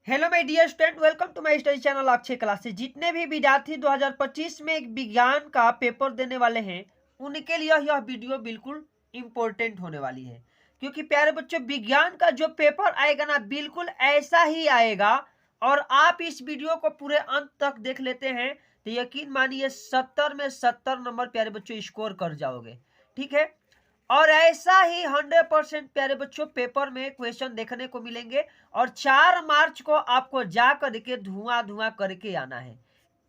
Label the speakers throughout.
Speaker 1: Hello my dear student, welcome to my study channel Akshay classes. जितने भी विद्यार्थी 2025 में एक विज्ञान का पेपर देने वाले हैं उनके लिए यह वीडियो बिल्कुल इम्पोर्टेंट होने वाली है, क्योंकि प्यारे बच्चों विज्ञान का जो पेपर आएगा ना बिल्कुल ऐसा ही आएगा। और आप इस वीडियो को पूरे अंत तक देख लेते हैं तो यकीन मानिए 70 में 70 नंबर प्यारे बच्चों स्कोर कर जाओगे। ठीक है, और ऐसा ही 100% प्यारे बच्चों पेपर में क्वेश्चन देखने को मिलेंगे। और 4 मार्च को आपको जा करके धुआं धुआं करके आना है।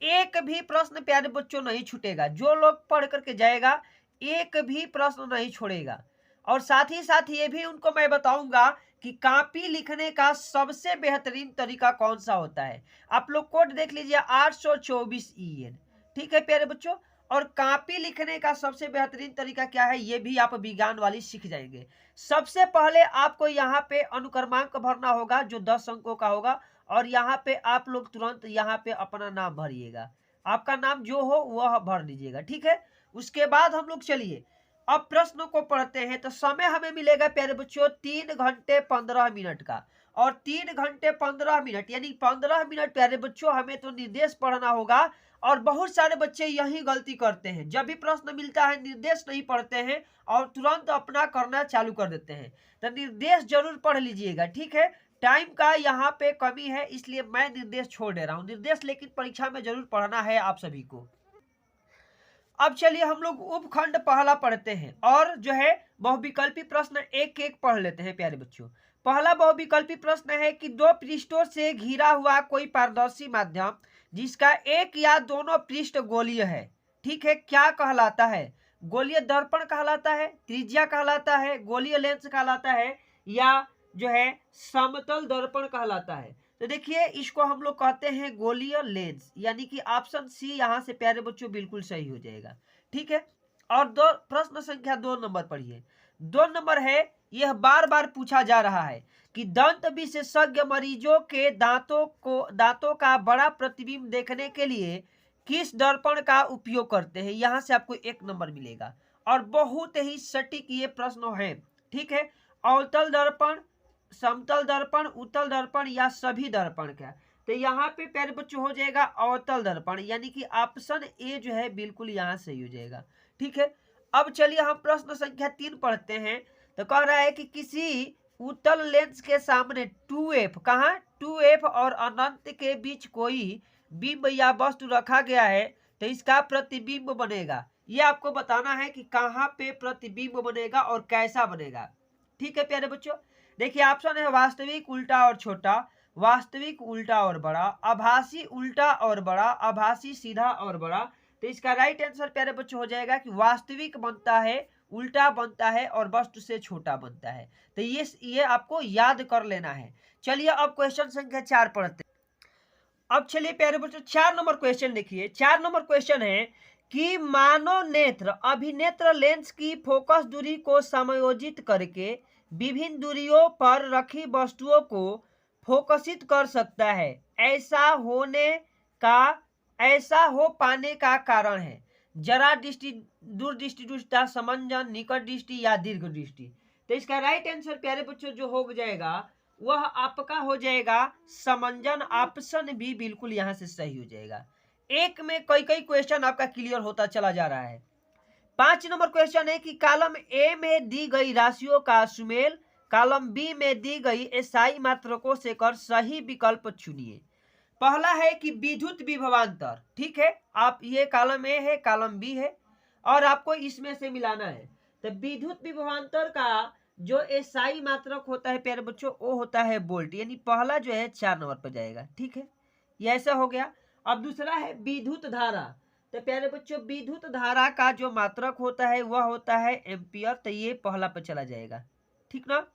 Speaker 1: एक भी प्रश्न प्यारे बच्चों नहीं छूटेगा। जो लोग पढ़ करके जाएगा एक भी प्रश्न नहीं छोड़ेगा। और साथ ही साथ ये भी उनको मैं बताऊंगा कि कॉपी लिखने का सबसे बेहतरीन तरीका कौन सा होता है। आप लोग कोड देख लीजिए 824 EN। ठीक है प्यारे बच्चों, और कॉपी लिखने का सबसे बेहतरीन तरीका क्या है ये भी आप विज्ञान वाली सीख जाएंगे। सबसे पहले आपको यहाँ पे अनुक्रमांक भरना होगा जो 10 अंकों का होगा, और यहाँ पे आप लोग तुरंत यहाँ पे अपना नाम भरिएगा। आपका नाम जो हो वह भर दीजिएगा। ठीक है, उसके बाद हम लोग चलिए अब प्रश्न को पढ़ते हैं। तो समय हमें मिलेगा प्यारे बच्चों 3 घंटे 15 मिनट का। और 3 घंटे 15 मिनट यानी 15 मिनट प्यारे बच्चों हमें तो निर्देश पढ़ना होगा। और बहुत सारे बच्चे यही गलती करते हैं, जब भी प्रश्न मिलता है निर्देश नहीं पढ़ते हैं और तुरंत अपना करना चालू कर देते हैं। तो निर्देश जरूर पढ़ लीजिएगा। ठीक है, टाइम का यहाँ पे कमी है इसलिए मैं निर्देश छोड़ दे रहा हूँ। निर्देश लेकिन परीक्षा में जरूर पढ़ना है आप सभी को। अब चलिए हम लोग उपखंड पहला पढ़ते हैं और जो है बहुविकल्पी प्रश्न एक एक पढ़ लेते हैं प्यारे बच्चों। पहला बहुविकल्पी प्रश्न है कि दो पृष्ठों से घिरा हुआ कोई पारदर्शी माध्यम जिसका एक या दोनों पृष्ठ गोलीय है, ठीक है, क्या कहलाता है? गोलीय दर्पण कहलाता है, त्रिज्या कहलाता है, गोलीय लेंस कहलाता है, या जो है समतल दर्पण कहलाता है। तो देखिए इसको हम लोग कहते हैं गोलीय लेंस, यानी कि ऑप्शन सी यहाँ से प्यारे बच्चों बिल्कुल सही हो जाएगा। ठीक है, और दो प्रश्न संख्या 2 नंबर पढ़िए। 2 नंबर है, यह बार बार पूछा जा रहा है कि दंत विशेषज्ञ मरीजों के दांतों का बड़ा प्रतिबिंब देखने के लिए किस दर्पण का उपयोग करते हैं। यहाँ से आपको 1 नंबर मिलेगा और बहुत ही सटीक ये प्रश्न है। ठीक है, अवतल दर्पण, समतल दर्पण, उत्तल दर्पण या सभी दर्पण का। तो यहाँ पे प्यारे बच्चों हो जाएगा अवतल दर्पण, यानी कि ऑप्शन ए जो है बिल्कुल यहाँ सही हो जाएगा। ठीक है, अब चलिए हम प्रश्न संख्या 3 पढ़ते हैं। तो कह रहा है कि किसी उत्तल लेंस के सामने 2f, कहाँ 2f और अनंत के बीच कोई बिंब या वस्तु रखा गया है तो इसका प्रतिबिंब बनेगा। ये आपको बताना है कि कहाँ पे प्रतिबिंब बनेगा और कैसा बनेगा। ठीक है प्यारे बच्चों, देखिए ऑप्शन है वास्तविक उल्टा और छोटा, वास्तविक उल्टा और बड़ा, आभासी उल्टा और बड़ा, आभासी सीधा और बड़ा। तो इसका राइट आंसर प्यारे बच्चों हो जाएगा कि वास्तविक बनता है, उल्टा बनता है और वस्तु से छोटा बनता है। तो ये आपको याद कर लेना है। चलिए अब क्वेश्चन संख्या 4 पढ़ते हैं। अब चलिए प्यारे बच्चों 4 नंबर क्वेश्चन देखिए। 4 नंबर क्वेश्चन है कि मानव नेत्र अभिनेत्र लेंस की फोकस दूरी को समायोजित करके विभिन्न दूरियों पर रखी वस्तुओं को फोकसित कर सकता है। ऐसा हो पाने का कारण है जरा दृष्टि, दूरदृष्टि, समंजन, निकट दृष्टि या दीर्घ दृष्टि। तो इसका राइट आंसर प्यारे बच्चों जो हो जाएगा वह आपका हो जाएगा समंजन। ऑप्शन भी बिल्कुल यहाँ से सही हो जाएगा। एक में कई कई क्वेश्चन आपका क्लियर होता चला जा रहा है। 5 नंबर क्वेश्चन है कि कॉलम ए में दी गई राशियों का सुमेल कॉलम बी में दी गई एसआई मात्रकों से कर सही विकल्प चुनिए। पहला है कि विद्युत विभवांतर। ठीक है, आप ये कॉलम ए है, कॉलम बी है और आपको इसमें से मिलाना है। तो विद्युत विभवांतर का जो एसआई मात्रक होता है प्यारे बच्चों वो होता है वोल्ट, यानी पहला जो है 4 नंबर पर जाएगा। ठीक है, ये ऐसा हो गया। अब दूसरा है विद्युत धारा। तो प्यारे बच्चों विद्युत धारा का जो मात्रक होता है वह होता है एम्पियर। तो ये पहला पर चला जाएगा। ठीक ना।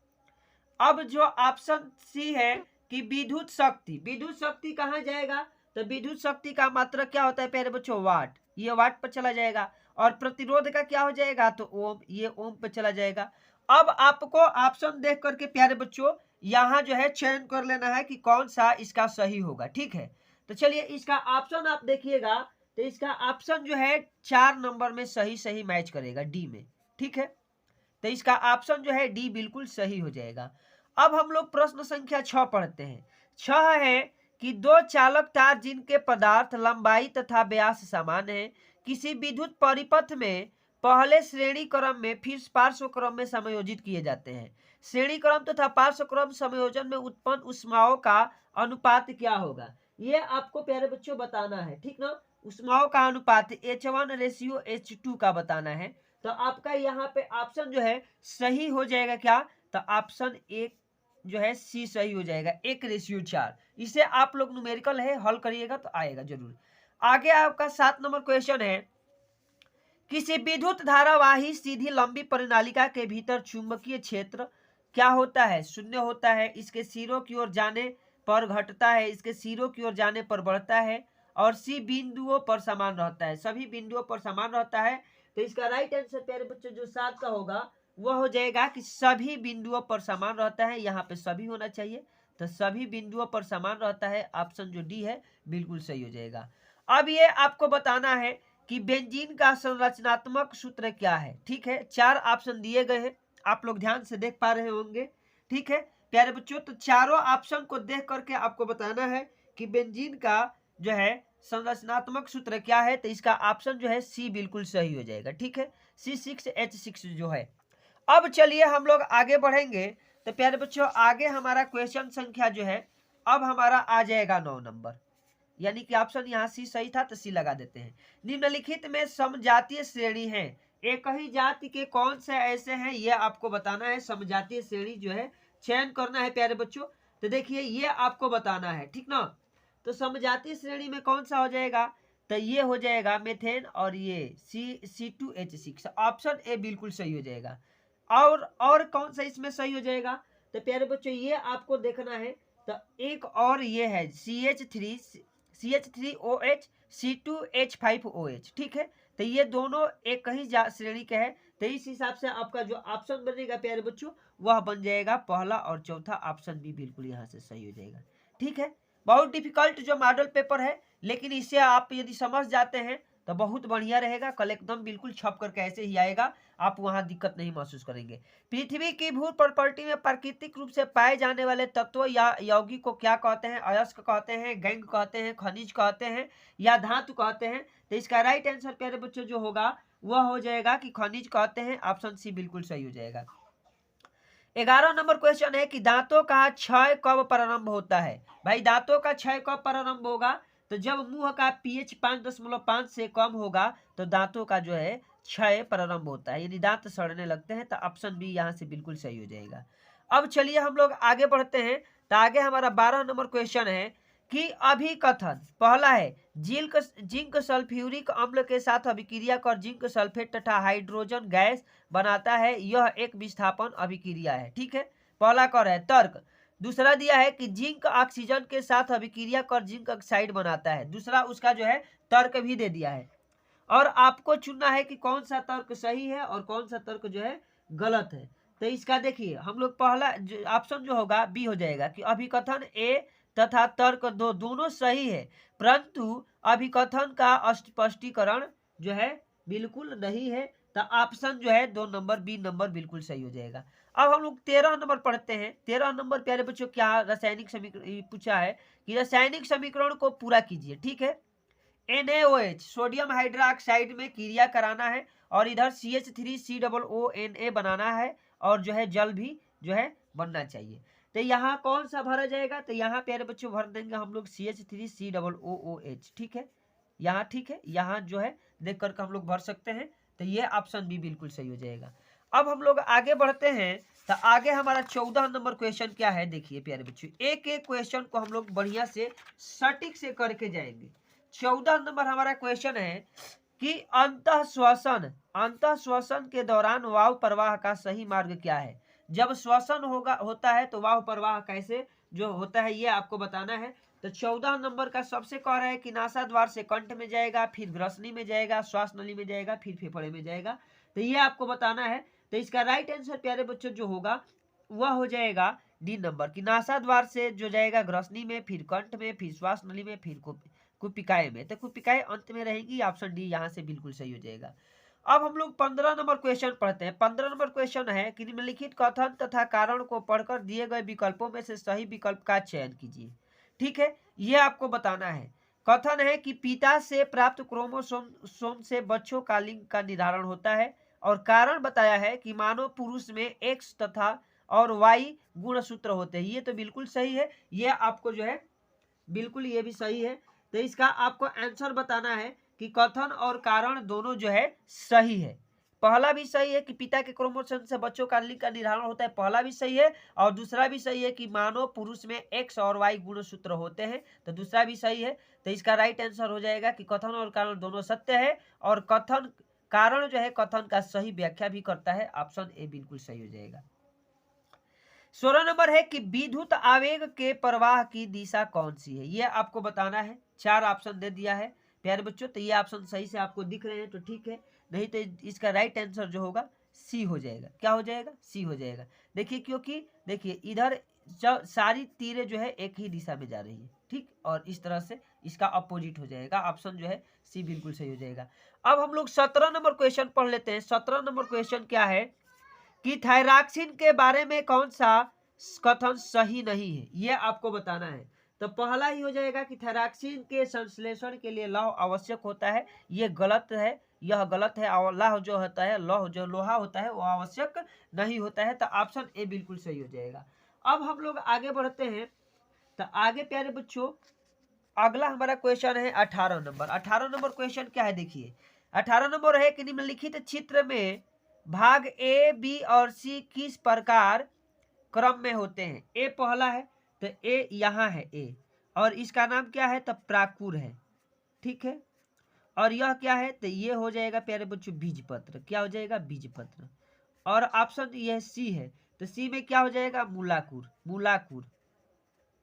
Speaker 1: अब जो ऑप्शन सी है कि विद्युत शक्ति, विद्युत शक्ति कहाँ जाएगा? तो विद्युत शक्ति का मात्रक क्या होता है प्यारे बच्चों? वाट, ये वाट पर चला जाएगा। और प्रतिरोध का क्या हो जाएगा? तो ओम, ये ओम पर चला जाएगा। अब आपको ऑप्शन देख करके प्यारे बच्चों यहाँ जो है चयन कर लेना है कि कौन सा इसका सही होगा। ठीक है, तो चलिए इसका ऑप्शन आप देखिएगा तो इसका ऑप्शन जो है 4 नंबर में सही सही मैच करेगा, डी में। ठीक है, तो इसका ऑप्शन जो है डी बिल्कुल सही हो जाएगा। अब हम लोग प्रश्न संख्या 6 पढ़ते हैं। 6 है कि दो चालक तार जिनके पदार्थ लंबाई तथा व्यास समान है किसी विद्युत परिपथ में पहले श्रेणी क्रम में फिर पार्श्व क्रम में समायोजित किए जाते हैं। श्रेणी क्रम तथा पार्श्व क्रम संयोजन में उत्पन्न ऊष्माओं का अनुपात क्या होगा, ये आपको प्यारे बच्चों बताना है, ठीक ना। ऊष्माओं का अनुपात H1:H2 का बताना है। तो आपका यहाँ पे ऑप्शन जो है सही हो जाएगा क्या, तो ऑप्शन एक जो है सी सही हो जाएगा, 1:4। इसे आप लोग न्यूमेरिकल है हल करिएगा तो आएगा जरूर। आगे आपका 7 नंबर क्वेश्चन है, किसी विद्युत धारावाही सीधी लंबी परिनालिका के भीतर चुंबकीय क्षेत्र क्या होता है, शून्य होता है, इसके सिरों की ओर जाने पर घटता है, इसके सिरों की ओर जाने पर बढ़ता है, और सी बिंदुओं पर समान रहता है, सभी बिंदुओं पर समान रहता है। तो इसका राइट आंसर प्यारे बच्चों जो 7 का होगा वह हो जाएगा कि सभी बिंदुओं पर समान रहता है, यहाँ पे सभी होना चाहिए, तो सभी बिंदुओं पर समान रहता है, ऑप्शन जो डी है बिल्कुल सही हो जाएगा। अब ये आपको बताना है कि बेंजीन का संरचनात्मक सूत्र क्या है, ठीक है। 4 ऑप्शन दिए गए हैं, आप लोग ध्यान से देख पा रहे होंगे, ठीक है प्यारे बच्चों। तो चारों ऑप्शन को देख करके आपको बताना है कि बेंजीन का जो है संरचनात्मक सूत्र क्या है, तो इसका ऑप्शन जो है सी बिल्कुल सही हो जाएगा, ठीक है, C6H6 जो है। अब चलिए हम लोग आगे बढ़ेंगे। तो प्यारे बच्चों आगे हमारा क्वेश्चन संख्या जो है अब हमारा आ जाएगा 9 नंबर, यानी कि ऑप्शन यहाँ सी सही था तो सी लगा देते हैं। निम्नलिखित में समजातीय श्रेणी है, एक ही जाति के कौन से ऐसे हैं ये आपको बताना है। समजातीय श्रेणी जो है चयन करना है प्यारे बच्चों, तो देखिए ये आपको बताना है, ठीक ना। तो समजातीय श्रेणी में कौन सा हो जाएगा, तो ये हो जाएगा मेथेन और ये C2H6, ऑप्शन ए बिल्कुल सही हो जाएगा। और कौन सा इसमें सही हो जाएगा, तो प्यारे बच्चों ये आपको देखना है। तो एक और ये है CH3OH C2H5OH, ठीक है। तो ये दोनों एक ही श्रेणी के हैं, तो इस हिसाब से आपका जो ऑप्शन बनेगा प्यारे बच्चों वह बन जाएगा पहला, और चौथा ऑप्शन भी बिल्कुल यहाँ से सही हो जाएगा, ठीक है। बहुत डिफिकल्ट जो मॉडल पेपर है, लेकिन इसे आप यदि समझ जाते हैं तो बहुत बढ़िया रहेगा। कल एकदम बिल्कुल छप करके ऐसे ही आएगा, आप वहां दिक्कत नहीं महसूस करेंगे। पृथ्वी की भू प्रॉपर्टी में प्राकृतिक रूप से पाए जाने वाले तत्व या यौगिक को क्या कहते हैं, अयस्क कहते हैं, गैंग कहते हैं, खनिज कहते हैं, या धातु कहते हैं। तो इसका राइट आंसर प्यारे बच्चों जो होगा वह हो जाएगा कि खनिज कहते हैं, ऑप्शन सी बिल्कुल सही हो जाएगा। 11 नंबर क्वेश्चन है कि दांतों का क्षय कब प्रारंभ होता है। भाई दांतों का क्षय कब प्रारंभ होगा, तो जब मुंह का pH 5.5 से कम होगा तो दांतों का जो है क्षय प्रारंभ होता है, यदि दांत सड़ने लगते हैं, तो ऑप्शन बी यहाँ से बिल्कुल सही हो जाएगा। अब चलिए हम लोग आगे बढ़ते हैं। तो आगे हमारा 12 नंबर क्वेश्चन है कि अभिकथन पहला है जिंक सल्फ्यूरिक अम्ल के साथ अभिक्रिया कर जिंक सल्फेट तथा हाइड्रोजन गैस बनाता है, यह एक विस्थापन अभिक्रिया है, ठीक है, पहला कर है तर्क। दूसरा दिया है कि जिंक ऑक्सीजन के साथ अभिक्रिया कर जिंक ऑक्साइड बनाता है, दूसरा उसका जो है तर्क भी दे दिया है, और आपको चुनना है कि कौन सा तर्क सही है और कौन सा तर्क जो है गलत है। तो इसका देखिए हम लोग पहला ऑप्शन जो होगा बी हो जाएगा कि अभिकथन ए तथा तर्क दोनों सही है, परंतु अभिकथन का स्पष्टीकरण जो है बिल्कुल नहीं है, तो ऑप्शन जो है 2 नंबर बी नंबर बिल्कुल सही हो जाएगा। अब हम लोग 13 नंबर पढ़ते हैं। 13 नंबर प्यारे बच्चों क्या रासायनिक समीकरण पूछा है कि रासायनिक समीकरण को पूरा कीजिए, ठीक है। NaOH सोडियम हाइड्रोक्साइड में क्रिया कराना है, और इधर CH3COONA बनाना है, और जो है जल भी जो है बनना चाहिए। तो यहाँ कौन सा भरा जाएगा, तो यहाँ प्यारे बच्चों भर देंगे हम लोग CH3COOH, ठीक है, यहाँ ठीक है, यहाँ जो है देख करके हम लोग भर सकते हैं, तो ये ऑप्शन भी बिल्कुल सही हो जाएगा। अब हम लोग आगे बढ़ते हैं। तो आगे हमारा 14 नंबर क्वेश्चन क्या है, देखिए प्यारे बच्चों एक एक क्वेश्चन को हम लोग बढ़िया से सटीक से करके जाएंगे। 14 नंबर हमारा क्वेश्चन है कि अंतः श्वसन के दौरान वायु प्रवाह का सही मार्ग क्या है। जब श्वसन होता है तो वायु प्रवाह कैसे जो होता है ये आपको बताना है। तो 14 नंबर का सबसे कह रहा है कि नासाद्वार से कंठ में जाएगा, फिर ग्रसनी में जाएगा, श्वास नली में जाएगा, फिर फेफड़े में जाएगा, तो ये आपको बताना है। तो इसका राइट आंसर प्यारे बच्चों जो होगा वह हो जाएगा डी नंबर कि नासाद्वार से जो जाएगा ग्रसनी में, फिर कंठ में, फिर श्वास नली में, फिर कुपिकाय में, तो कुपिकाय अंत में रहेगी, ऑप्शन डी यहाँ से बिल्कुल सही हो जाएगा। अब हम लोग 15 नंबर क्वेश्चन पढ़ते हैं। 15 नंबर क्वेश्चन है कि निम्नलिखित कथन तथा कारण को पढ़कर दिए गए विकल्पों में से सही विकल्प का चयन कीजिए। ठीक है, ये आपको बताना है। कथन है कि पिता से प्राप्त क्रोमोसोम से बच्चों का लिंग का निर्धारण होता है, और कारण बताया है कि मानव पुरुष में एक्स तथा और वाई गुणसूत्र होते हैं। ये तो बिल्कुल सही है, ये आपको जो है बिल्कुल ये भी सही है। तो इसका आपको आंसर बताना है कि कथन और कारण दोनों जो है सही है। पहला भी सही है कि पिता के क्रोमोसोम से बच्चों का लिंग का निर्धारण होता है, पहला भी सही है, और दूसरा भी सही है कि मानव पुरुष में एक्स और वाई गुणसूत्र होते हैं, तो दूसरा भी सही है। तो इसका राइट आंसर हो जाएगा कि कथन और कारण दोनों सत्य है, और कथन कारण जो है कथन का सही व्याख्या भी करता है। ऑप्शन ए बिल्कुल सही हो जाएगा। 16 नंबर है कि विद्युत आवेग के प्रवाह की दिशा कौन सी है, यह आपको बताना है। 4 ऑप्शन दे दिया है प्यारे बच्चों, तो ये ऑप्शन सही से आपको दिख रहे हैं तो ठीक है, नहीं तो इसका राइट आंसर जो होगा सी हो जाएगा। क्या हो जाएगा? सी हो जाएगा। देखिए, क्योंकि देखिए इधर सारी तीरें जो है एक ही दिशा में जा रही है, ठीक, और इस तरह से इसका अपोजिट हो जाएगा। ऑप्शन जो है सी बिल्कुल सही हो जाएगा। अब हम लोग 17 नंबर क्वेश्चन पढ़ लेते हैं। 17 नंबर क्वेश्चन क्या है कि थायरॉक्सिन के बारे में कौन सा कथन सही नहीं है, यह आपको बताना है। तो पहला ही हो जाएगा कि थायरॉक्सिन के संश्लेषण के लिए लौह आवश्यक होता है, यह गलत है, यह गलत है। और लौह जो होता है, लौह जो लोहा होता है वो आवश्यक नहीं होता है, तो ऑप्शन ए बिल्कुल सही हो जाएगा। अब हम लोग आगे बढ़ते हैं, तो आगे प्यारे बच्चों अगला हमारा क्वेश्चन है 18 नंबर। 18 नंबर क्वेश्चन क्या है, देखिए 18 नंबर है कि निम्नलिखित चित्र में भाग ए, बी और सी किस प्रकार क्रम में होते हैं। ए पहला है, तो ए यहाँ है ए, और इसका नाम क्या है, तो प्राकुर है, ठीक है। और यह क्या है, तो ये हो जाएगा प्यारे बच्चों बीजपत्र। क्या हो जाएगा? बीजपत्र। और ऑप्शन यह सी है, तो सी में क्या हो जाएगा? मूलाकुर, मूलाकुर,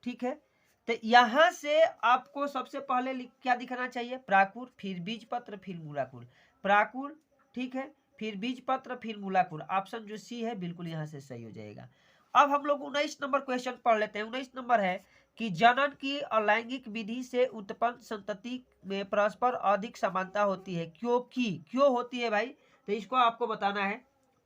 Speaker 1: ठीक है। तो यहां से आपको सबसे पहले क्या दिखना चाहिए? प्राकुर, फिर बीजपत्र, फिर मूलाकुर। प्राकुर, ठीक है, फिर बीजपत्र, फिर मूलाकुर। ऑप्शन जो सी है बिल्कुल यहां से सही हो जाएगा। अब हम लोग 19 नंबर क्वेश्चन पढ़ लेते हैं। 19 नंबर है कि जनन की अलैंगिक विधि से उत्पन्न संतति में परस्पर अधिक समानता होती है, क्योंकि क्यों होती है भाई, तो इसको आपको बताना है।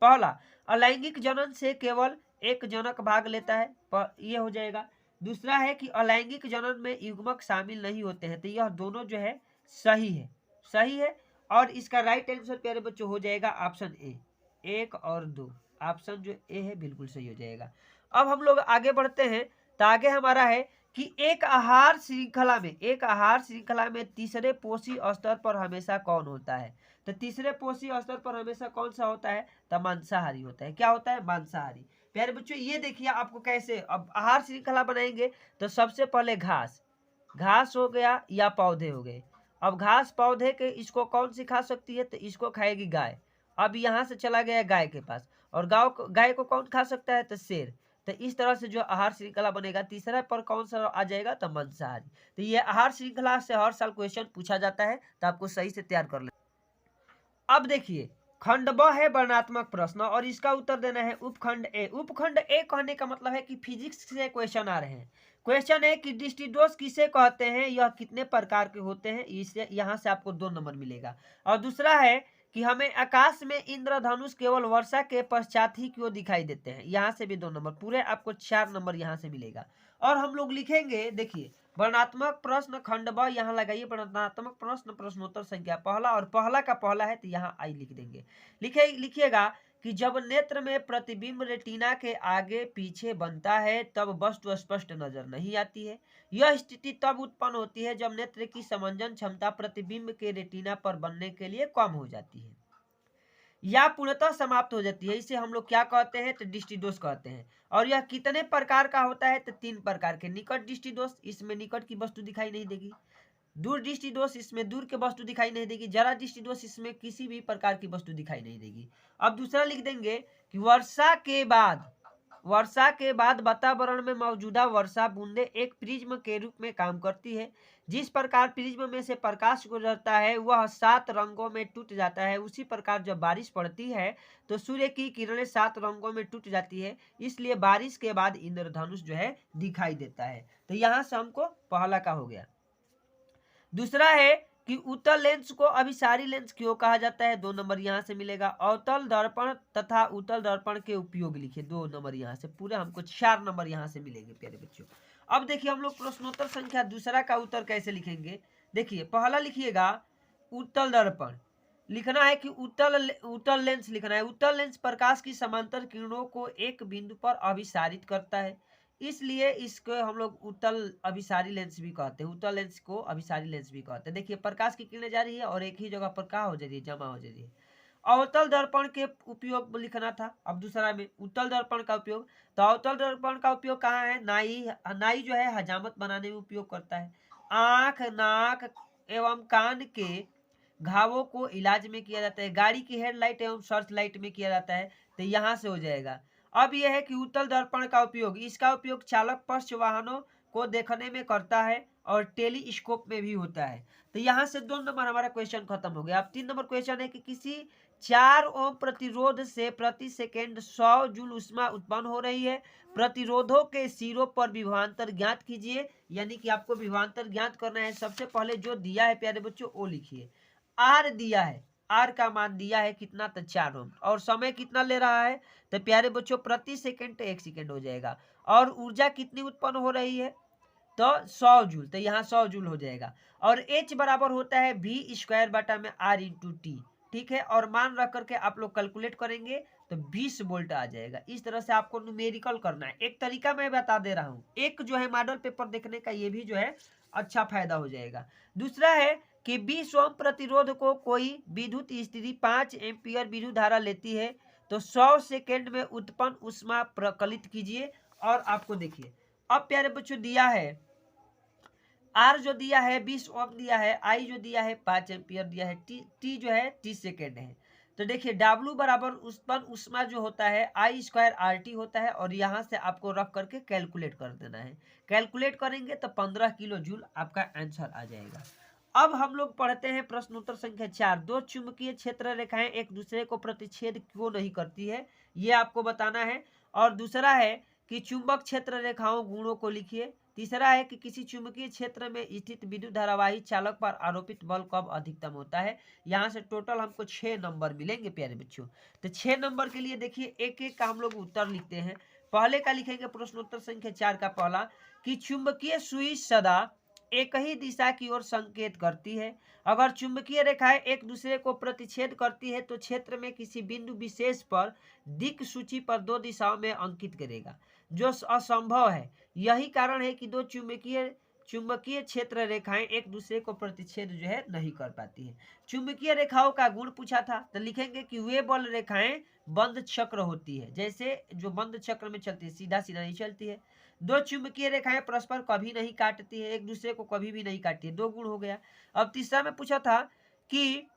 Speaker 1: पहला, अलैंगिक जनन से केवल एक जनक भाग लेता है, ये हो जाएगा। दूसरा है कि अलैंगिक जनन में युग्मक शामिल नहीं होते हैं, तो यह दोनों जो है सही है, सही है। और इसका राइट आंसर प्यारे बच्चों हो जाएगा ऑप्शन ए, 1 और 2। ऑप्शन जो ए है बिल्कुल सही हो जाएगा। अब हम लोग आगे बढ़ते हैं, तो आगे हमारा है कि एक आहार श्रृंखला में तीसरे पोषी स्तर पर हमेशा कौन होता है। तो तीसरे पोषी स्तर पर हमेशा कौन सा होता है, तो मांसाहारी होता है। क्या होता है? मांसाहारी। प्यारे बच्चों ये देखिए आपको कैसे अब आहार श्रृंखला बनाएंगे, तो सबसे पहले घास, घास हो गया या पौधे हो गए। अब घास पौधे के इसको कौन सी खा सकती है, तो इसको खाएगी गाय। अब यहाँ से चला गया गाय के पास, और गाय को कौन खा सकता है, तो शेर। तो इस तरह से जो आहार श्रृंखला बनेगा, तीसरा पर कौन सा आ जाएगा, तो मांसाहारी। तो ये आहार श्रृंखला से हर साल क्वेश्चन पूछा जाता है, तो आपको सही से तैयार कर ले। अब देखिए खंड ब है वर्णनात्मक प्रश्न, और इसका उत्तर देना है उपखंड ए। उपखंड ए कहने का मतलब है कि फिजिक्स से क्वेश्चन आ रहे हैं। क्वेश्चन है कि दृष्टिदोष किसे कहते हैं, यह कितने प्रकार के होते हैं, इससे यहाँ से आपको 2 नंबर मिलेगा। और दूसरा है कि हमें आकाश में इंद्रधनुष केवल वर्षा के पश्चात ही क्यों दिखाई देते हैं, यहाँ से भी 2 नंबर, पूरे आपको 4 नंबर यहाँ से मिलेगा। और हम लोग लिखेंगे, देखिए वर्णनात्मक प्रश्न खंड ब, यहाँ लगाइए वर्णनात्मक प्रश्न प्रश्नोत्तर संख्या पहला, और पहला का पहला है तो यहाँ आई लिख देंगे। लिखिएगा कि जब नेत्र में प्रतिबिंब रेटिना के आगे पीछे बनता है तब वस्तु स्पष्ट नजर नहीं आती है। यह स्थिति तब उत्पन्न होती है जब नेत्र की समंजन क्षमता प्रतिबिंब के रेटिना पर बनने के लिए कम हो जाती है या पूर्णतः समाप्त हो जाती है। इसे हम लोग क्या कहते हैं, तो दृष्टिदोष कहते हैं। और यह कितने प्रकार का होता है, तो 3 प्रकार के। निकट दृष्टिदोष, इसमें निकट की वस्तु दिखाई नहीं देगी। दूर दृष्टिदोष, इसमें दूर की वस्तु दिखाई नहीं देगी। जरा दृष्टिदोष, इसमें किसी भी प्रकार की वस्तु दिखाई नहीं देगी। अब दूसरा लिख देंगे कि वर्षा के बाद वातावरण में मौजूदा वर्षा बूंदे एक प्रिज्म के रूप में काम करती है। जिस प्रकार प्रिज्म में से प्रकाश गुजरता है वह 7 रंगों में टूट जाता है, उसी प्रकार जब बारिश पड़ती है तो सूर्य की किरणें 7 रंगों में टूट जाती है, इसलिए बारिश के बाद इंद्रधनुष जो है दिखाई देता है। तो यहाँ से हमको पहला का हो गया। दूसरा है कि उत्तल लेंस को अभिसारी लेंस क्यों कहा जाता है, 2 नंबर यहाँ से मिलेगा। अवतल दर्पण तथा उत्तल दर्पण के उपयोग लिखे, 2 नंबर यहाँ से, पूरे हमको 4 नंबर यहाँ से मिलेंगे प्यारे बच्चों। अब देखिए हम लोग प्रश्नोत्तर संख्या दूसरा का उत्तर कैसे लिखेंगे। देखिए पहला लिखिएगा उत्तल दर्पण, लिखना है कि उत्तल लेंस लिखना है। उत्तल लेंस प्रकाश की समांतर किरणों को एक बिंदु पर अभिसारित करता है, इसलिए इसको हम लोग उत्तल अभिसारी लेंस भी कहते हैं। उत्तल लेंस को अभिसारी लेंस भी कहते हैं। देखिए प्रकाश की किरणें जा रही है और एक ही जगह पर क्या हो जा रही है, जमा हो जा रही है। अवतल दर्पण के उपयोग लिखना था। अब दूसरा में उत्तल दर्पण का उपयोग, तो अवतल दर्पण का उपयोग कहाँ है, नाई जो है हजामत बनाने में उपयोग करता है। आंख, नाक एवं कान के घावों को इलाज में किया जाता है। गाड़ी की हेडलाइट एवं सर्च लाइट में किया जाता है, तो यहाँ से हो जाएगा। अब यह है कि उत्तल दर्पण का उपयोग, इसका उपयोग चालक पक्ष वाहनों को देखने में करता है और टेलीस्कोप में भी होता है। तो यहाँ से 2 नंबर हमारा क्वेश्चन खत्म हो गया। अब 3 नंबर क्वेश्चन है कि किसी 4 ओम प्रतिरोध से प्रति सेकेंड 100 जूल ऊष्मा उत्पन्न हो रही है। प्रतिरोधों के सिरों पर विभवांतर ज्ञात कीजिए, यानी कि आपको विभवांतर ज्ञात करना है। सबसे पहले जो दिया है प्यारे बच्चों वो लिखिए। आर दिया है, आर का मान दिया है कितना, तो 4 ओम, और समय कितना ले रहा है, तो प्यारे बच्चों प्रति सेकेंड तो 1 सेकेंड हो जाएगा। और ऊर्जा कितनी उत्पन्न हो रही है, तो 100 जूल, तो यहाँ 100 जूल हो जाएगा। और H बराबर होता है V स्क्वायर बटा में R इंटू टी, ठीक है। और मान रख करके आप लोग कैलकुलेट करेंगे तो 20 वोल्ट आ जाएगा। इस तरह से आपको न्यूमेरिकल करना है। एक तरीका मैं बता दे रहा हूँ, एक जो है मॉडल पेपर देखने का ये भी जो है अच्छा फायदा हो जाएगा। दूसरा है कि 20 ओम प्रतिरोध को कोई विद्युत स्थिति 5 एम्पियर विद्युत धारा लेती है, तो 100 सेकेंड में उत्पन्न ऊष्मा प्रकलित कीजिए। और आपको देखिए अब प्यारे बच्चों दिया है आर जो दिया है 20 ओम दिया है, आई जो दिया है 5 एम्पियर दिया है, टी जो है 30 सेकेंड है। तो देखिए डब्ल्यू बराबर उत्पन्न ऊष्मा जो होता है आई स्क्वायर आर टी होता है, और यहाँ से आपको रख करके कैलकुलेट कर देना है। कैलकुलेट करेंगे तो 15 किलो जूल आपका आंसर आ जाएगा। अब हम लोग पढ़ते हैं प्रश्नोत्तर संख्या 4। 2 चुंबकीय क्षेत्र रेखाएं एक दूसरे को प्रतिच्छेद क्यों नहीं करती है, ये आपको बताना है। और दूसरा है कि चुंबक क्षेत्र रेखाओं गुणों को लिखिए। तीसरा है कि किसी चुंबकीय क्षेत्र में स्थित विद्युत धारावाही चालक पर आरोपित बल कब अधिकतम होता है। यहाँ से टोटल हमको 6 नंबर मिलेंगे प्यारे बच्चों। तो 6 नंबर के लिए देखिए एक एक का हम लोग उत्तर लिखते हैं। पहले का लिखेंगे प्रश्नोत्तर संख्या 4 का पहला कि चुंबकीय सुई सदा एक ही दिशा की ओर संकेत करती है। अगर चुंबकीय रेखाएं एक दूसरे को प्रतिच्छेद करती है तो क्षेत्र में किसी बिंदु विशेष पर दिक् सूची पर 2 दिशाओं में अंकित करेगा, जो असंभव है। यही कारण है कि 2 चुंबकीय क्षेत्र रेखाएं एक दूसरे को प्रतिच्छेद जो है नहीं कर पाती है। चुंबकीय रेखाओं का गुण पूछा था, तो लिखेंगे कि वे बल रेखाएं बंद चक्र होती है, जैसे जो बंद चक्र में चलती है, सीधा सीधा नहीं चलती है। 2 चुंबकीय रेखाएं परस्पर कभी नहीं काटती है, एक दूसरे को कभी भी नहीं काटती है, 2 गुण हो गया। अब तीसरा में पूछा था कि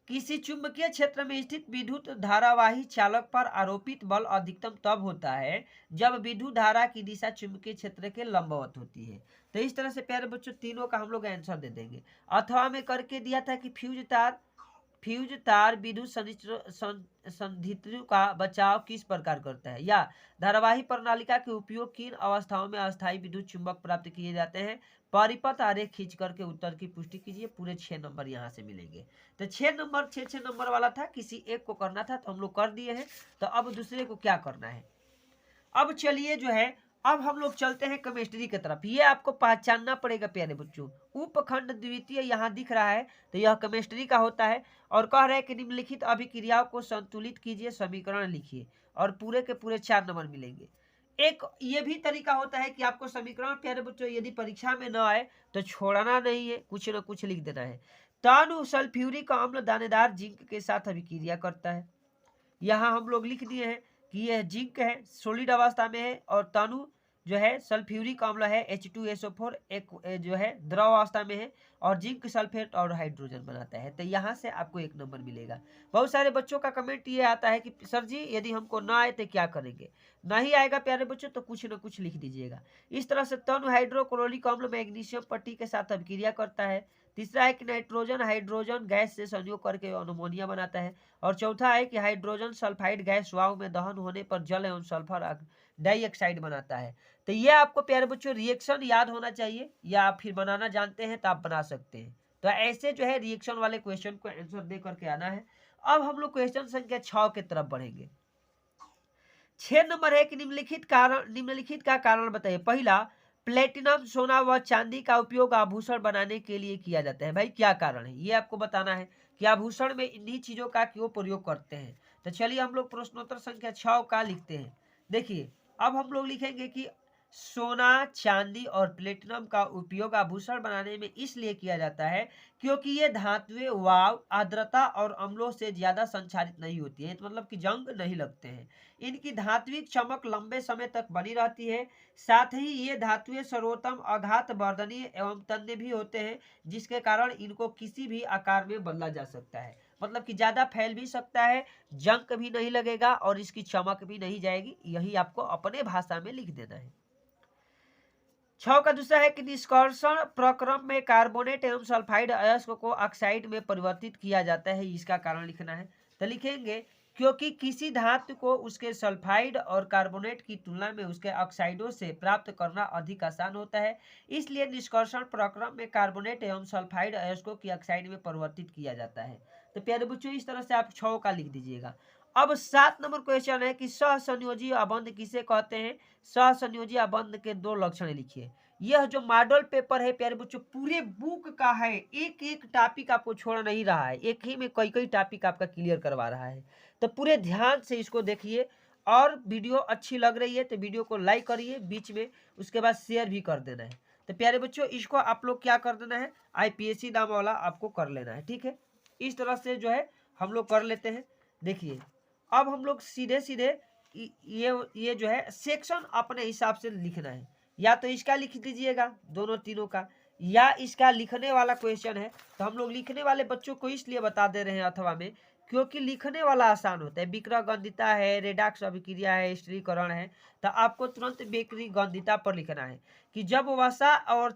Speaker 1: किसी चुंबकीय क्षेत्र में स्थित विद्युत धारावाही चालक पर आरोपित बल अधिकतम तब होता है जब विद्युत धारा की दिशा चुंबकीय क्षेत्र के लंबवत होती है। तो इस तरह से प्यारे बच्चों तीनों का हम लोग आंसर दे देंगे। अथवा में करके दिया था कि फ्यूज तार विद्युत संधित्व का बचाव किस प्रकार करता है, या धारावाही प्रणालिका के उपयोग किन अवस्थाओं में अस्थायी विद्युत चुंबक प्राप्त किए जाते हैं। परिपथ आरेख खींच करके उत्तर की पुष्टि कीजिए। पूरे 6 नंबर यहाँ से मिलेंगे। तो 6 नंबर 6 नंबर वाला था, किसी एक को करना था तो हम लोग कर दिए हैं। तो अब दूसरे को क्या करना है। अब चलिए जो है अब हम लोग चलते हैं केमिस्ट्री की तरफ। ये आपको पहचानना पड़ेगा प्यारे बच्चों। उपखंड द्वितीय यहाँ दिख रहा है, तो यह केमिस्ट्री का होता है। और कह रहे हैं कि निम्नलिखित अभिक्रियाओं को संतुलित कीजिए, समीकरण लिखिए, और पूरे के पूरे 4 नंबर मिलेंगे। एक ये भी तरीका होता है कि आपको समीकरण प्यारे बच्चों यदि परीक्षा में न आए तो छोड़ना नहीं है, कुछ न कुछ लिख देना है। तानु सल्फ्यूरिक अम्ल दानेदार जिंक के साथ अभिक्रिया करता है। यहाँ हम लोग लिख दिए हैं कि यह जिंक है, सॉलिड अवस्था में है, और तानु जो है सल्फ्यूरिक अम्ल है H2SO4 एक जो है द्रव अवस्था में है, और जिंक सल्फेट और हाइड्रोजन बनाता है। तो यहाँ से आपको 1 नंबर मिलेगा। बहुत सारे बच्चों का कमेंट ये आता है कि सर जी यदि हमको ना आए तो क्या करेंगे। नहीं आएगा प्यारे बच्चों तो कुछ न कुछ लिख दीजिएगा। इस तरह से तनु हाइड्रोक्लोरिक अम्ल मैग्नीशियम पट्टी के साथ अभिक्रिया करता है। तीसरा है कि नाइट्रोजन हाइड्रोजन गैस से संयोग करके अमोनिया बनाता है। और चौथा है कि हाइड्रोजन सल्फाइड गैस वायु में दहन होने पर जल एवं सल्फर डाइऑक्साइड बनाता है। तो ये आपको प्यारे बच्चों रिएक्शन याद होना चाहिए, या आप फिर बनाना जानते हैं तो आप बना सकते हैं। तो ऐसे जो है रिएक्शन वाले क्वेश्चन को आंसर दे करके आना है। अब हम लोग क्वेश्चन संख्या 6 की तरफ बढ़ेंगे। 6 नंबर है कि निम्नलिखित का कारण बताइए। पहला, प्लेटिनम सोना व चांदी का उपयोग आभूषण बनाने के लिए किया जाता है। भाई क्या कारण है ये आपको बताना है कि आभूषण में इन्हीं चीजों का क्यों प्रयोग करते हैं। तो चलिए हम लोग प्रश्नोत्तर संख्या 6 का लिखते हैं। देखिए अब हम लोग लिखेंगे कि सोना चांदी और प्लेटिनम का उपयोग आभूषण बनाने में इसलिए किया जाता है क्योंकि ये धातुएं वायु आर्द्रता और अम्लों से ज्यादा संचारित नहीं होती है, मतलब कि जंग नहीं लगते हैं। इनकी धात्विक चमक लंबे समय तक बनी रहती है। साथ ही ये धातुएं सर्वोत्तम आघात वर्धनीय एवं तन्य भी होते हैं, जिसके कारण इनको किसी भी आकार में बदला जा सकता है, मतलब कि ज्यादा फैल भी सकता है, जंग भी नहीं लगेगा और इसकी चमक भी नहीं जाएगी। यही आपको अपने भाषा में लिख देना है। 6 का दूसरा है कि निष्कर्षण प्रक्रम में कार्बोनेट एवं सल्फाइड अयस्क को ऑक्साइड में परिवर्तित किया जाता है, इसका कारण लिखना है। तो लिखेंगे क्योंकि किसी धातु को उसके सल्फाइड और कार्बोनेट की तुलना में उसके ऑक्साइडों से प्राप्त करना अधिक आसान होता है, इसलिए निष्कर्षण प्रक्रम में कार्बोनेट एवं सल्फाइड अयस्कों की ऑक्साइड में परिवर्तित किया जाता है। तो प्यारे बच्चों इस तरह से आप 6 का लिख दीजिएगा। अब 7 नंबर क्वेश्चन है कि सहसंयोजी अबंध किसे कहते हैं। सहसंयोजी अबंध के 2 लक्षण लिखिए। यह जो मॉडल पेपर है प्यारे बच्चों पूरे बुक का है, एक एक टॉपिक आपको छोड़ नहीं रहा है, एक ही में कई कई टॉपिक आपका क्लियर करवा रहा है। तो पूरे ध्यान से इसको देखिए और वीडियो अच्छी लग रही है तो वीडियो को लाइक करिए बीच में, उसके बाद शेयर भी कर देना है। तो प्यारे बच्चों इसको आप लोग क्या कर देना है, IPSC दाम वाला आपको कर लेना है, ठीक है। इस तरह से जो है हम लोग कर लेते हैं। देखिए अब हम लोग सीधे सीधे ये जो है सेक्शन अपने हिसाब से लिखना है, या तो इसका लिख दीजिएगा दोनों तीनों का, या इसका लिखने वाला क्वेश्चन है तो हम लोग लिखने वाले बच्चों को इसलिए बता दे रहे हैं अथवा में क्योंकि लिखने वाला आसान होता है। विक्रय गंधिता है, रेडॉक्स अभिक्रिया है, स्त्रीकरण है, तो आपको तुरंत विक्रय गंधिता पर लिखना है कि जब वसा और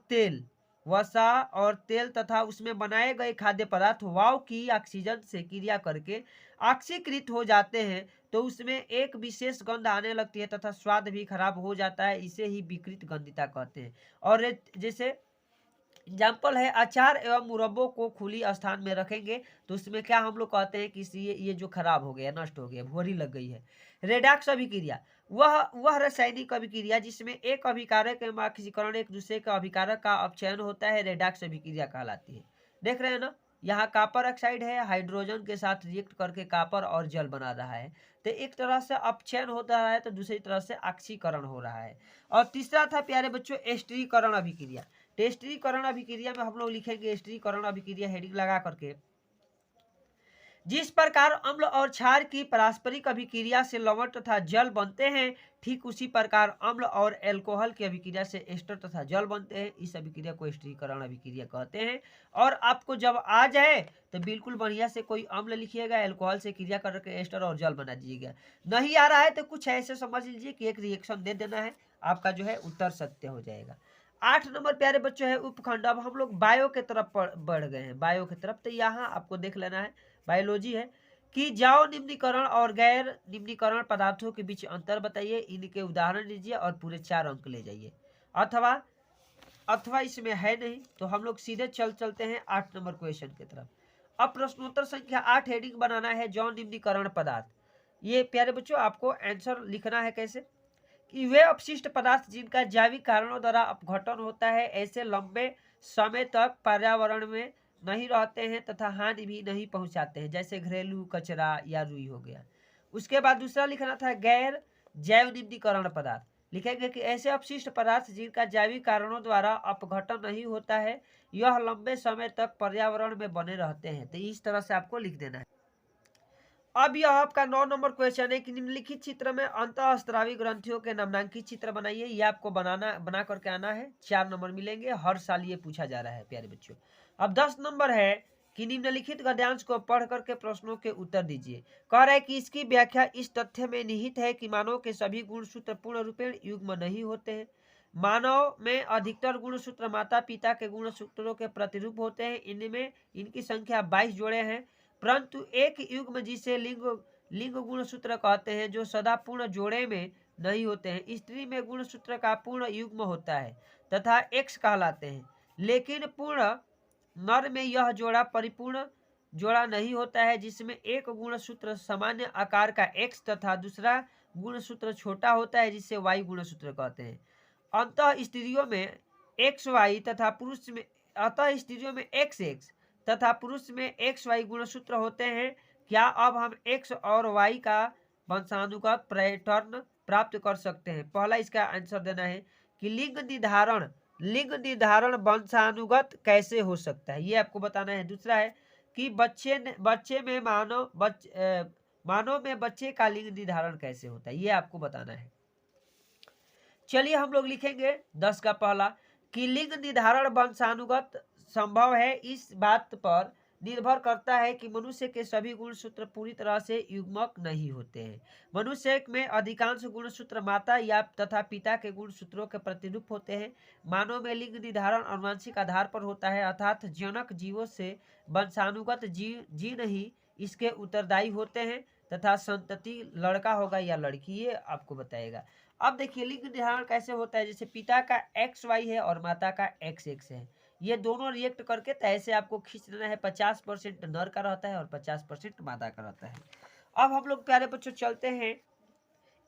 Speaker 1: तेल तथा उसमें बनाए गए खाद्य पदार्थ वायु की ऑक्सीजन से क्रिया करके ऑक्सीकृत हो जाते हैं तो उसमें एक विशेष गंध आने लगती है तथा स्वाद भी खराब हो जाता है, इसे ही विकृत गंधिता कहते हैं। और जैसे एग्जाम्पल है अचार एवं मुरब्बों को खुली स्थान में रखेंगे तो उसमें क्या हम लोग कहते हैं कि ये जो खराब हो गया, नष्ट हो गया, भुरी लग गई है। रेडॉक्स अभिक्रिया वह रासायनिक अभिक्रिया जिसमें एक अभिकारक एवं ऑक्सीकरण एक दूसरे का अभिकारक का अपचयन होता है, रेडॉक्स अभिक्रिया कहलाती है। देख रहे हैं ना, यहाँ कॉपर ऑक्साइड है, हाइड्रोजन के साथ रिएक्ट करके कॉपर और जल बना रहा है, तो एक तरह से अपचयन होता है तो दूसरी तरह से ऑक्सीकरण हो रहा है। और तीसरा था प्यारे बच्चों एस्टरीकरण अभिक्रिया। स्त्रीकरण अभिक्रिया में हम लोग लिखेंगे स्त्रीकरण अभिक्रिया हेडिंग लगा करके, जिस प्रकार अम्ल और क्षार की पारस्परिक अभिक्रिया से लवण तथा जल बनते हैं, ठीक उसी प्रकार अम्ल और एल्कोहल की अभिक्रिया से एस्टर तथा जल बनते हैं। इस अभिक्रिया को स्त्रीकरण अभिक्रिया कहते हैं। और आपको जब आ जाए तो बिल्कुल बढ़िया से कोई अम्ल लिखिएगा, एल्कोहल से क्रिया करके एस्टर और जल बना दीजिएगा। नहीं आ रहा है तो कुछ ऐसे समझ लीजिए कि एक रिएक्शन दे देना है, आपका जो है उत्तर सत्य हो जाएगा। 8 नंबर प्यारे बच्चों है उपखंड। अब हम लोग बायो के तरफ बढ़ गए हैं, बायो की तरफ। तो यहाँ आपको देख लेना है बायोलॉजी है कि जाओ निम्नीकरण और गैर निम्नीकरण पदार्थों के बीच अंतर बताइए, इनके उदाहरण दीजिए और पूरे 4 अंक ले जाइए। अथवा इसमें है नहीं तो हम लोग सीधे चलते हैं 8 नंबर क्वेश्चन की तरफ। अब प्रश्नोत्तर संख्या 8 हेडिंग बनाना है जौन निम्नीकरण पदार्थ। ये प्यारे बच्चों आपको आंसर लिखना है कैसे कि वे अपशिष्ट पदार्थ जिनका जैविक कारणों द्वारा अपघटन होता है ऐसे लंबे समय तक पर्यावरण में नहीं रहते हैं तथा हानि भी नहीं पहुंचाते हैं, जैसे घरेलू कचरा या रुई हो गया। उसके बाद दूसरा लिखना था गैर जैव निम्नीकरण पदार्थ। लिखेंगे कि ऐसे अपशिष्ट पदार्थ जिनका जैविक कारणों द्वारा अपघटन नहीं होता है, यह लंबे समय तक पर्यावरण में बने रहते हैं। तो इस तरह से आपको लिख देना है। अब यह आपका 9 नंबर क्वेश्चन है कि निम्नलिखित चित्र में अंतःस्रावी ग्रंथियों के नामांकित चित्र बनाइए। ये आपको बना करके आना है, 4 नंबर मिलेंगे, हर साल ये पूछा जा रहा है प्यारे बच्चों। अब 10 नंबर है कि निम्नलिखित गद्यांश को पढ़ करके प्रश्नों के उत्तर दीजिए। कह रहा है कि इसकी व्याख्या इस तथ्य में निहित है कि मानव के सभी गुणसूत्र पूर्ण रूपेण युग्म नहीं होते हैं। मानव में अधिकतर गुणसूत्र माता पिता के गुणसूत्रों के प्रतिरूप होते हैं। इनमें इनकी संख्या 22 जोड़े हैं, परंतु एक युग्म जिसे लिंग गुणसूत्र कहते हैं जो सदा पूर्ण जोड़े में नहीं होते हैं। स्त्री में गुणसूत्र का पूर्ण युग्म होता है तथा एक्स कहलाते हैं, लेकिन पूर्ण नर में यह जोड़ा परिपूर्ण जोड़ा नहीं होता है, जिसमें एक गुणसूत्र सामान्य आकार का एक्स तथा दूसरा गुणसूत्र छोटा होता है जिसे वाई गुणसूत्र कहते हैं। अंतः स्त्रियों में XY तथा पुरुष में अतः स्त्रियों में XX तथा पुरुष में XY गुणसूत्र होते हैं। क्या अब हम X और Y का वंशानुगत पैटर्न प्राप्त कर सकते हैं? पहला इसका आंसर देना है कि लिंग निर्धारण वंशानुगत कैसे हो सकता है, ये आपको बताना है। दूसरा है कि मानव में बच्चे का लिंग निर्धारण कैसे होता है, ये आपको बताना है। चलिए हम लोग लिखेंगे 10 का पहला कि लिंग निर्धारण वंशानुगत संभव है, इस बात पर निर्भर करता है कि मनुष्य के सभी गुणसूत्र पूरी तरह से युग्मक नहीं होते हैं। मनुष्य में अधिकांश गुणसूत्र माता या तथा पिता के गुणसूत्रों के प्रतिरूप होते हैं। मानव में लिंग निर्धारण आनुवंशिक आधार पर होता है, अर्थात जनक जीवों से वंशानुगत जीन ही इसके उत्तरदायी होते हैं तथा संतति लड़का होगा या लड़की, ये आपको बताएगा। अब देखिए लिंग निर्धारण कैसे होता है, जैसे पिता का XY है और माता का XX है, ये दोनों रिएक्ट करके ऐसे आपको खींच लेना है। 50% नर का रहता है और 50% मादा का रहता है। अब हम लोग प्यारे बच्चों चलते हैं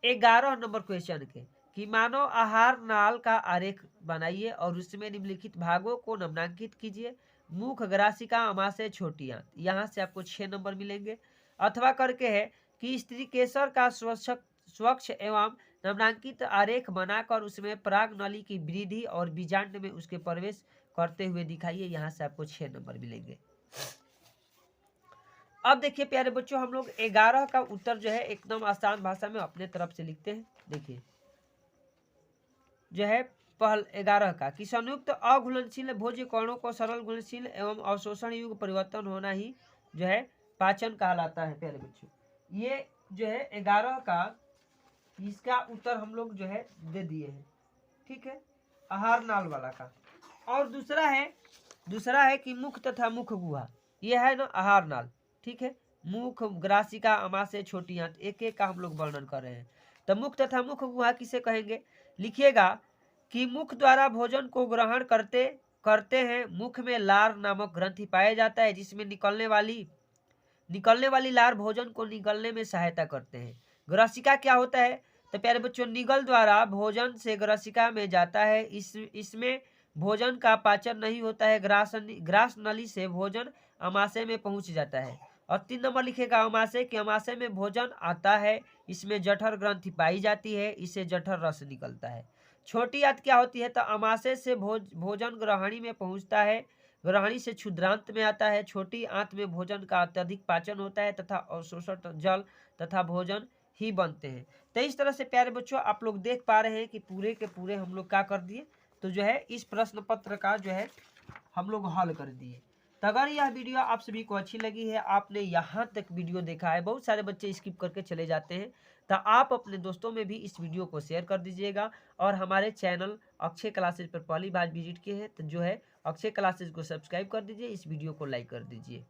Speaker 1: 11 नंबर क्वेश्चन के कि मानव आहार नाल का आरेख बनाइए और उसमें निम्नलिखित भागों को नामांकित कीजिए। मुख, ग्रासिका, अमाशय, छोटी आंत, यहाँ से आपको 6 नंबर मिलेंगे। अथवा करके है कि स्त्री केसर का स्वच्छ एवं नामांकित आरेख बनाकर उसमें पराग नली की वृद्धि और बीजांड में उसके प्रवेश करते हुए दिखाइए, यहाँ से आपको 6 नंबर मिलेंगे। अब देखिए प्यारे बच्चों हम लोग 11 का उत्तर जो है एकदम आसान भाषा में अपने तरफ से लिखते हैं। देखिए जो है पहल 11 का कि संयुक्त अघुलनशील भोज्य कणों को सरल घुलनशील एवं अवशोषण युग परिवर्तन होना ही जो है पाचन कहलाता है। प्यारे बच्चों ये जो है 11 का इसका उत्तर हम लोग जो है दे दिए हैं, ठीक है, आहार नाल वाला का। और दूसरा है कि मुख तथा मुख गुहा, ये है ना आहार नाल, ठीक है। मुख, ग्रासिका, अमाशय, छोटी आंत, एक एक का हम लोग वर्णन कर रहे हैं। तो मुख तथा मुख गुहा किसे कहेंगे, लिखिएगा कि मुख द्वारा भोजन को ग्रहण करते हैं। मुख में लार नामक ग्रंथि पाया जाता है जिसमें निकलने वाली लार भोजन को निगलने में सहायता करते हैं। ग्रासिका क्या होता है, तो प्यारे बच्चों निगल द्वारा भोजन से ग्रासिका में जाता है। इसमें भोजन का पाचन नहीं होता है। ग्रास नली से भोजन अमाशय में पहुंच जाता है। और 3 नंबर लिखेगा अमाशय कि अमाशय में भोजन आता है, इसमें जठर ग्रंथि पाई जाती है, इससे जठर रस निकलता है। छोटी आंत क्या होती है, तो अमाशय से भोजन ग्रहणी में पहुंचता है, ग्रहणी से क्षुद्रांत में आता है। छोटी आंत में भोजन का अत्यधिक पाचन होता है तथा अवशोषण जल तथा भोजन ही बनते हैं। तो इस तरह से प्यारे बच्चों आप लोग देख पा रहे हैं कि पूरे के पूरे हम लोग क्या कर दिए, तो जो है इस प्रश्न पत्र का जो है हम लोग हल कर दिए। तो अगर यह वीडियो आप सभी को अच्छी लगी है, आपने यहाँ तक वीडियो देखा है, बहुत सारे बच्चे स्किप करके चले जाते हैं, तो आप अपने दोस्तों में भी इस वीडियो को शेयर कर दीजिएगा। और हमारे चैनल अक्षय क्लासेज पर पहली बार विजिट किए हैं तो जो है अक्षय क्लासेज को सब्सक्राइब कर दीजिए, इस वीडियो को लाइक कर दीजिए।